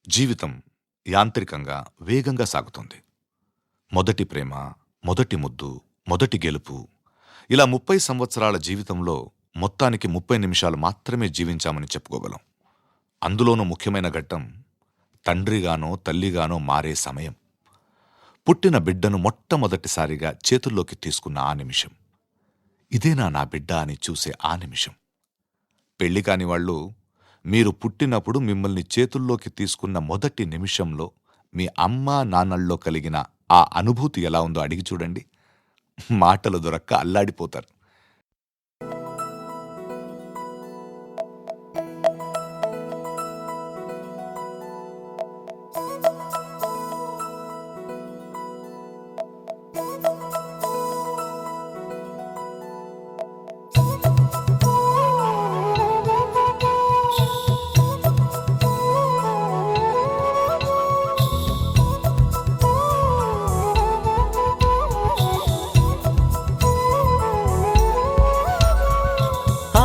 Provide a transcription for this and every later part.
జీవితం యాంత్రికంగా వేగంగా సాగుతుంది. మొదటి ప్రేమ, మొదటి ముద్దు, మొదటి గెలుపు, ఇలా 30 సంవత్సరాల జీవితంలో మొత్తానికి 30 నిమిషాలు మాత్రమే జీవించామని చెప్పుకోగలం. అందులోనూ ముఖ్యమైన ఘట్టం తండ్రిగానో తల్లిగానో మారే సమయం. పుట్టిన బిడ్డను మొట్టమొదటిసారిగా చేతుల్లోకి తీసుకున్న ఆ నిమిషం. ఇదేనా నా బిడ్డ అని చూసే ఆ నిమిషం. పెళ్లి కాని వాళ్ళు మీరు పుట్టినప్పుడు మిమ్మల్ని చేతుల్లోకి తీసుకున్న మొదటి నిమిషంలో మీ అమ్మా నాన్నల్లో కలిగిన ఆ అనుభూతి ఎలా ఉందో అడిగి చూడండి. మాటలు దొరక్క అల్లాడిపోతారు.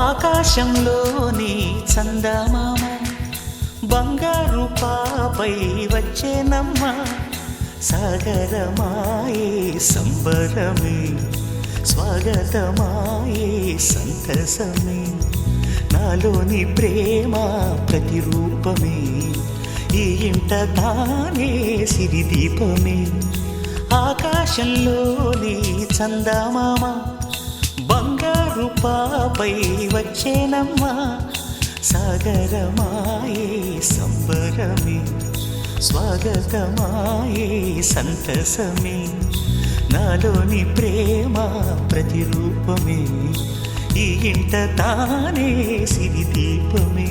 ఆకాశంలోని చందమామ బంగారు పాపై వచ్చేనమ్మ. సాగరమాయే సంబరమే, స్వాగతమాయే సంతసమే. నాలోని ప్రేమ ప్రతిరూపమే, ఈ ఇంట తానే సిరిదీపమే. ఆకాశంలోని చందమామ బంగారు పాపై వచ్చేనమ్మా. సాగరమాయే సంబరమే, స్వాగతమాయే సంతసమే. నాలోని ప్రేమ ప్రతిరూపమే, ఈ ఇంట తానే సిరిదీపమే.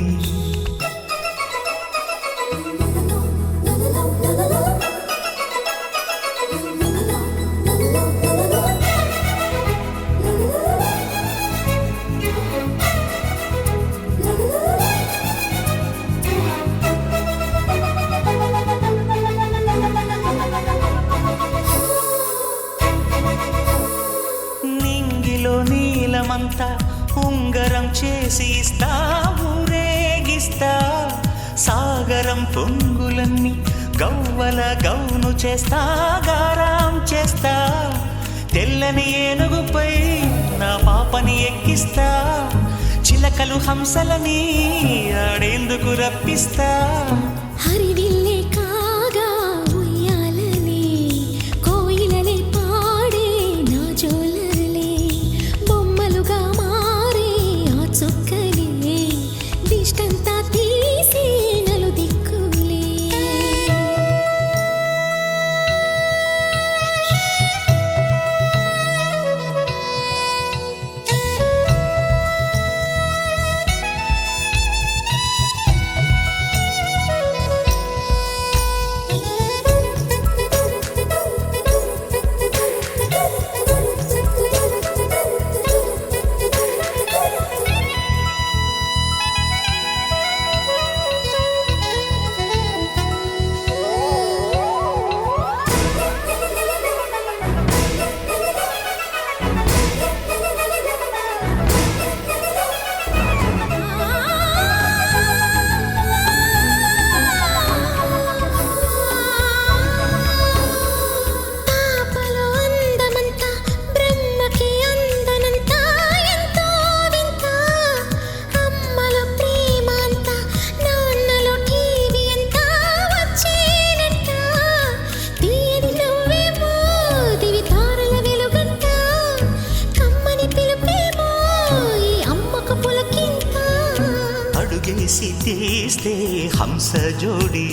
నీలమంతా ఉంగరం చేసి ఇస్తా, ఊరేగిస్తా. సాగరం పొంగులన్నీ గవ్వల గౌను చేస్తా, గారాం చేస్తా. తెల్లని ఏనుగుపై నా పాపని ఎక్కిస్తా, చిలకలు హంసలని ఆడేందుకు రప్పిస్తా. హరివిల్లే కాగా ఉయ్యాలలే, కోయిలలే పాడే నా జోలలే. బొమ్మలుగా మారే ఆ చుక్కలే, దిష్టంతా తీసి నలు దిక్కులే. అడుగేసి తీస్తే హంస జోడి,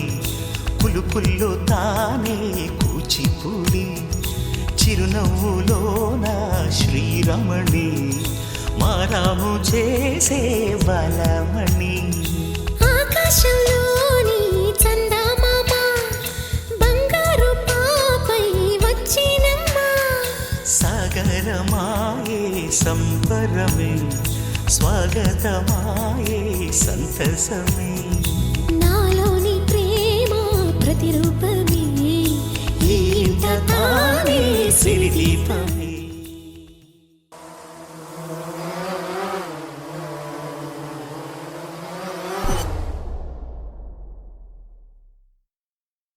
పులుపుల్లో తానే కూచిపూడి. చిరునవ్వులోన శ్రీరమణి, మారాము చేసే బలమణి. ఆకాశంలోని చందమామ బంగారు పాపై వచ్చినమ్మా. సాగరమాయే సంబరమే, స్వాగతమాయే సంతసమే.